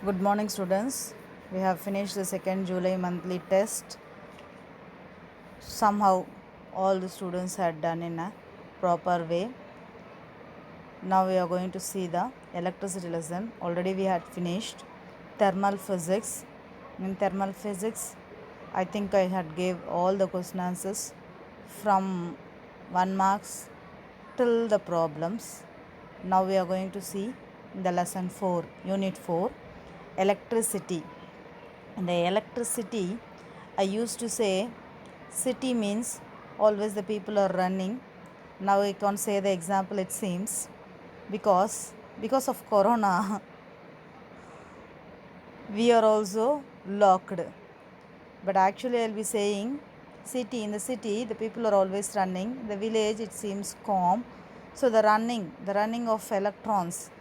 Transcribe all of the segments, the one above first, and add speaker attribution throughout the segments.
Speaker 1: Good morning, students. We have finished the second July monthly test. Somehow, all the students had done in a proper way. Now, we are going to see the electricity lesson. Already, we had finished thermal physics. In thermal physics, I think I had gave all the question answers from 1 marks till the problems. Now, we are going to see the lesson 4, unit 4, electricity. In the electricity, I used to say city means always the people are running. Now I can't say the example, it seems, because of corona we are also locked. But actually I'll be saying city, in the city the people are always running. In the village it seems calm. So the running of electrons,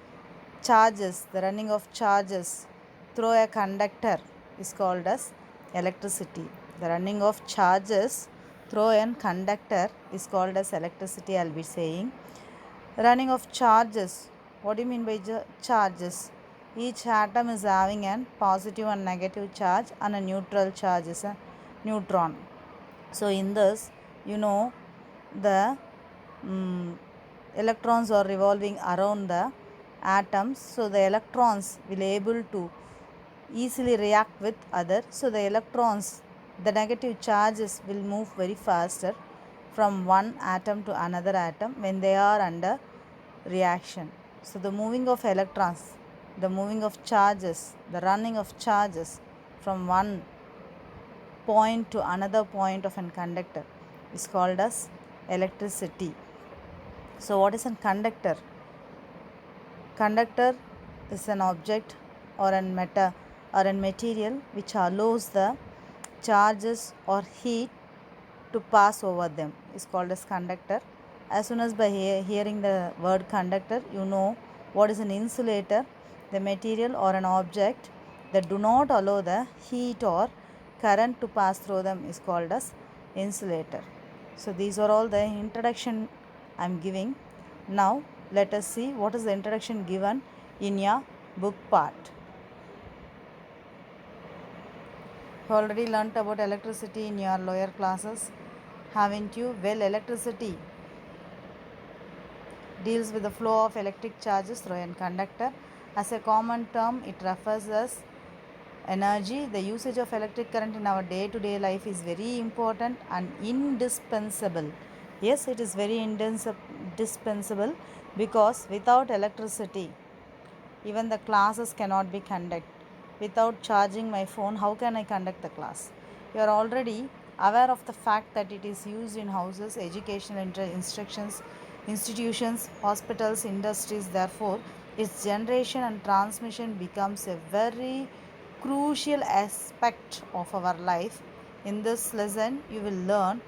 Speaker 1: charges, the running of charges through a conductor is called as electricity. The running of charges through a conductor is called as electricity, I'll be saying. Running of charges. What do you mean by charges? Each atom is having a positive and negative charge, and a neutral charge is a neutron. So in this, the electrons are revolving around the atoms, so the electrons will able to easily react with other. So the electrons, the negative charges will move very faster from one atom to another atom when they are under reaction. So the moving of electrons, the moving of charges, the running of charges from one point to another point of a conductor is called as electricity. So what is a conductor? Conductor is an object or a material which allows the charges or heat to pass over them is called as conductor. As soon as by hearing the word conductor, you know what is an insulator, the material or an object that do not allow the heat or current to pass through them is called as insulator. So these are all the introduction I am giving. Now let us see what is the introduction given in your book part. You already learnt about electricity in your lower classes, haven't you? Well, electricity deals with the flow of electric charges through a conductor. As a common term, it refers as energy. The usage of electric current in our day-to-day life is very important and indispensable. Yes, it is very indispensable because without electricity, even the classes cannot be conducted. Without charging my phone, how can I conduct the class? You are already aware of the fact that it is used in houses, educational instructions, institutions, hospitals, industries. Therefore, its generation and transmission becomes a very crucial aspect of our life. In this lesson, you will learn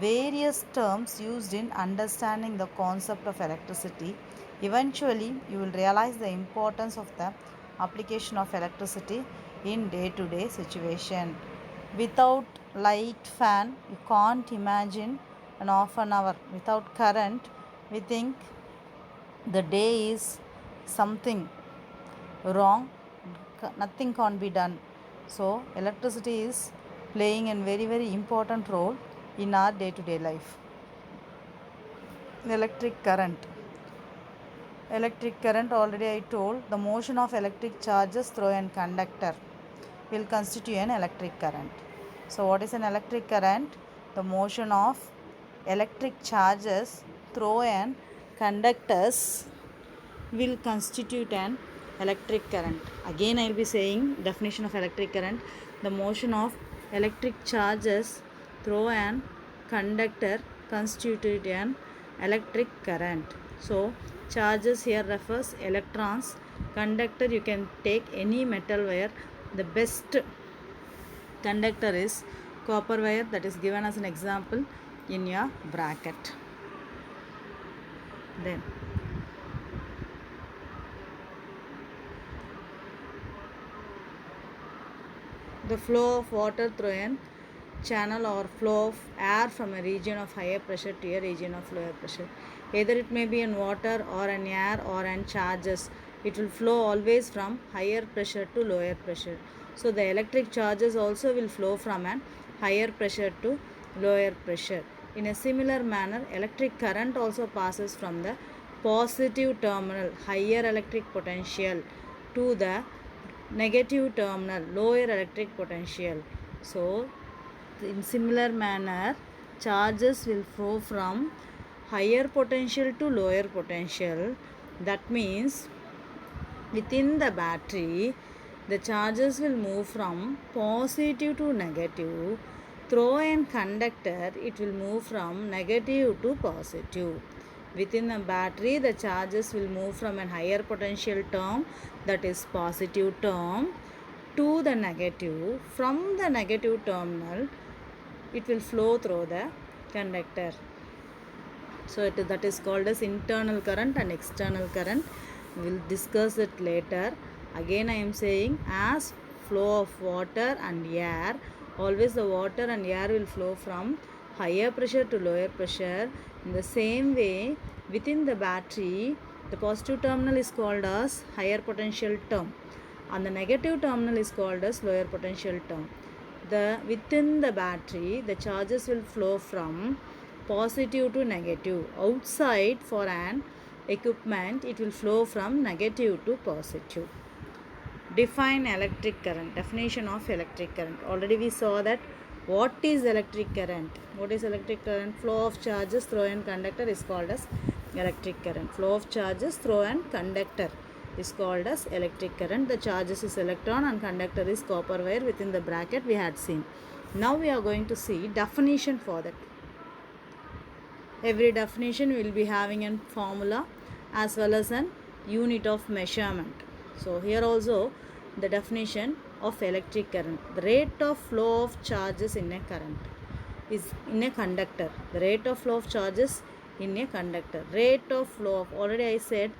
Speaker 1: various terms used in understanding the concept of electricity. Eventually, you will realize the importance of the application of electricity in day-to-day situation. Without light fan, you can't imagine an half an hour. Without current, we think the day is something wrong, nothing can be done. So electricity is playing a very important role in our day-to-day life. Electric current, already I told, the motion of electric charges through a conductor will constitute an electric current. So what is an electric current? The motion of electric charges through an conductors will constitute an electric current. Again I will be saying definition of electric current. The motion of electric charges through an conductor constitute an electric current. So charges here refers electrons. Conductor, you can take any metal wire. The best conductor is copper wire, that is given as an example in your bracket. Then the flow of water through a channel or flow of air from a region of higher pressure to a region of lower pressure. Either it may be in water or an air or an charges it will flow always from higher pressure to lower pressure. So the electric charges also will flow from an higher pressure to lower pressure. In a similar manner, electric current also passes from the positive terminal, higher electric potential, to the negative terminal, lower electric potential. So in similar manner, charges will flow from higher potential to lower potential. That means within the battery, the charges will move from positive to negative. Through a conductor, it will move from negative to positive. Within the battery, the charges will move from a higher potential term, that is positive term, to the negative. From the negative terminal, it will flow through the conductor. So that is called as internal current and external current. We will discuss it later. Again I am saying, as flow of water and air, always the water and air will flow from higher pressure to lower pressure. In the same way, within the battery, the positive terminal is called as higher potential term and the negative terminal is called as lower potential term. Within the battery, the charges will flow from positive to negative. Outside, for an equipment, it will flow from negative to positive. Define electric current. Definition of electric current. Already we saw that what is electric current. What is electric current? Flow of charges through a conductor is called as electric current. Flow of charges through a conductor is called as electric current. The charges is electron and conductor is copper wire within the bracket we had seen. Now we are going to see definition for that. Every definition will be having a formula as well as an unit of measurement. So here also the definition of electric current. The rate of flow of charges in a current is in a conductor. The rate of flow of charges in a conductor. Rate of flow of, already I said,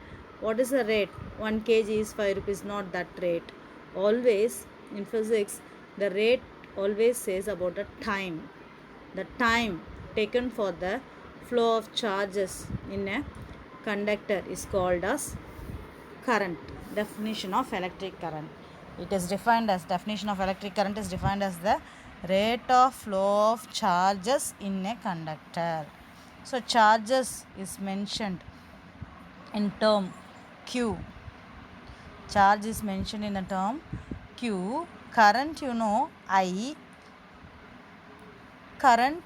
Speaker 1: what is the rate? 1 kg is 5 rupees, not that rate. Always in physics, the rate always says about the time. The time taken for the flow of charges in a conductor is called as current. Definition of electric current. It is defined as, definition of electric current is defined as the rate of flow of charges in a conductor. So charges is mentioned in term Q. Charge is mentioned in a term Q. Current, you know, I. Current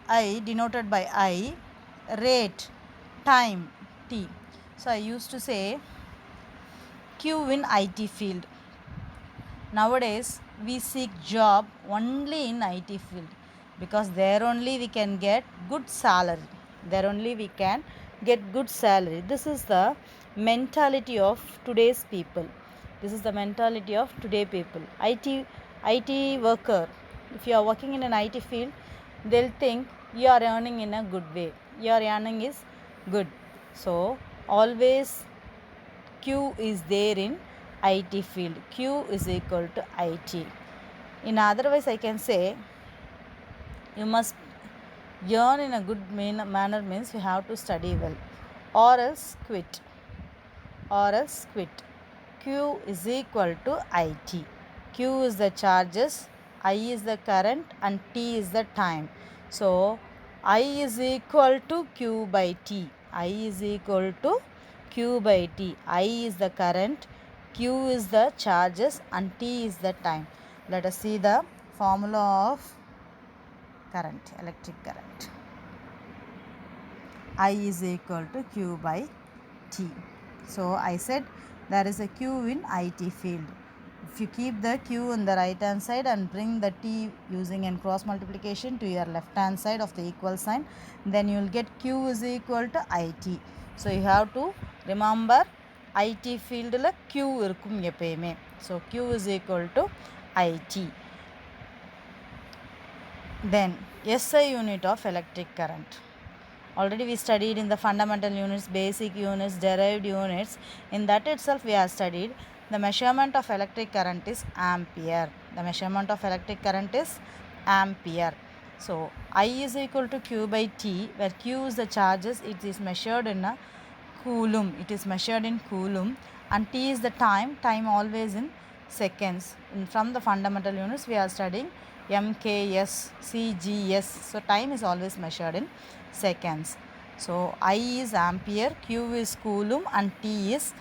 Speaker 1: I denoted by I. Rate, time, T. So I used to say Q in IT field. Nowadays we seek job only in IT field because there only we can get good salary. There only we can get good salary. This is the mentality of today's people. This is the mentality of today people. IT worker, if you are working in an IT field, they'll think you are earning in a good way. Your earning is good. So always Q is there in IT field. Q is equal to IT. In otherwise I can say, you must earn in a good manner means you have to study well or else quit. Or else quit. Q is equal to IT. Q is the charges, I is the current and T is the time. So I is equal to Q by T. I is equal to Q by T. I is the current, Q is the charges and T is the time. Let us see the formula of current, electric current. I is equal to Q by T. So I said there is a Q in IT field. If you keep the Q on the right hand side and bring the T using a cross multiplication to your left hand side of the equal sign, then you will get Q is equal to IT. So you have to remember IT field la Q irukum epayume. So Q is equal to IT. Then SI unit of electric current. Already we studied in the fundamental units, basic units, derived units. In that itself we have studied the measurement of electric current is ampere. The measurement of electric current is ampere. So I is equal to Q by T, where Q is the charges. It is measured in a coulomb, it is measured in coulomb, and T is the time always in seconds. And from the fundamental units we are studying MKS, CGS, so time is always measured in seconds. So I is ampere, Q is coulomb, and T is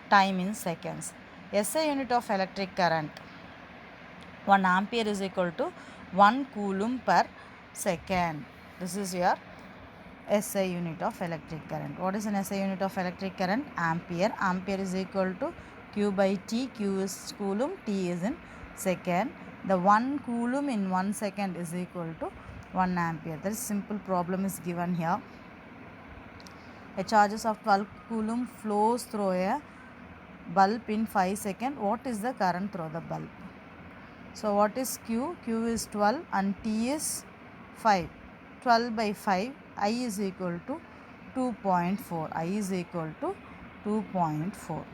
Speaker 1: time in seconds. SI unit of electric current, 1 ampere is equal to 1 coulomb per second. This is your SI unit of electric current. What is an SI unit of electric current? Ampere. Ampere is equal to Q by T. Q is coulomb, T is in second. The 1 coulomb in 1 second is equal to 1 ampere. That is simple problem is given here. A charges of 12 coulomb flows through a bulb in 5 seconds. What is the current through the bulb? So what is Q? Q is 12 and T is 5. 12 by 5, I is equal to 2.4. I is equal to 2.4.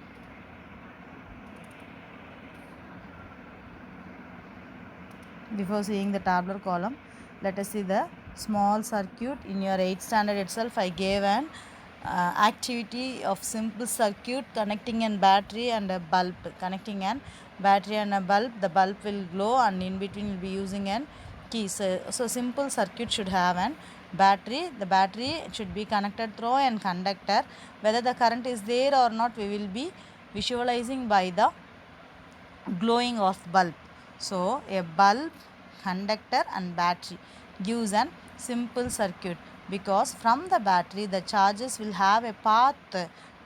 Speaker 1: Before seeing the tabular column, let us see the small circuit. In your 8th standard itself, I gave an activity of simple circuit connecting a battery and a bulb. Connecting an battery and a bulb, the bulb will glow, and in between will be using an key. So simple circuit should have an battery. The battery should be connected through an conductor. Whether the current is there or not, we will be visualizing by the glowing of bulb. So a bulb, conductor and battery gives an simple circuit, because from the battery the charges will have a path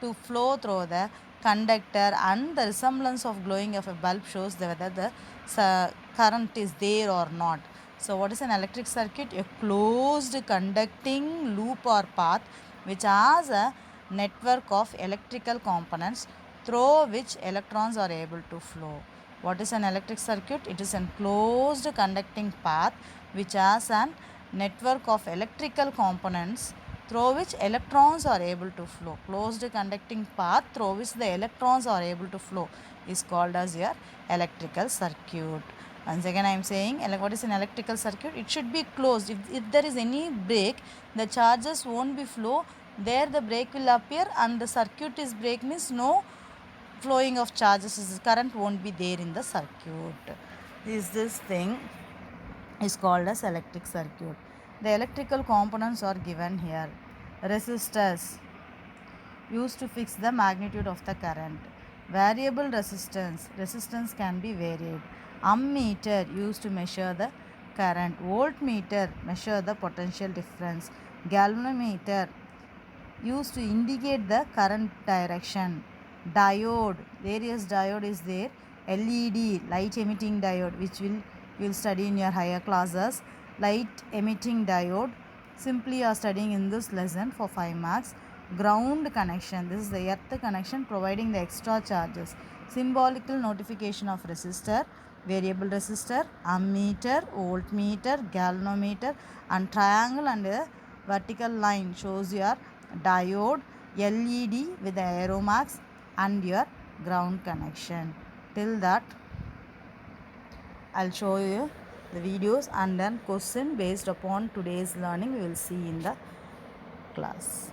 Speaker 1: to flow through the conductor, and the resemblance of glowing of a bulb shows whether the current is there or not. So what is an electric circuit? A closed conducting loop or path which has a network of electrical components through which electrons are able to flow. What is an electric circuit? It is a closed conducting path which has a network of electrical components through which electrons are able to flow. Closed conducting path through which the electrons are able to flow is called as your electrical circuit. Once again I am saying, what is an electrical circuit? It should be closed. If there is any break, the charges won't be flow. There the break will appear, and the circuit is break means no flowing of charges, current won't be there in the circuit. This thing is called as electric circuit. The electrical components are given here. Resistors used to fix the magnitude of the current. Variable resistance can be varied. Ammeter used to measure the current. Voltmeter measure the potential difference. Galvanometer used to indicate the current direction. Diode, various diode is there. LED, light emitting diode, which you will study in your higher classes. Light emitting diode, simply you are studying in this lesson for 5 marks. Ground connection, this is the earth connection providing the extra charges. Symbolical notification of resistor, variable resistor, ammeter, voltmeter, galvanometer, and triangle and a vertical line shows your diode, LED with the arrow marks, and your ground connection. Till that I'll show you the videos and then question based upon today's learning we will see in the class.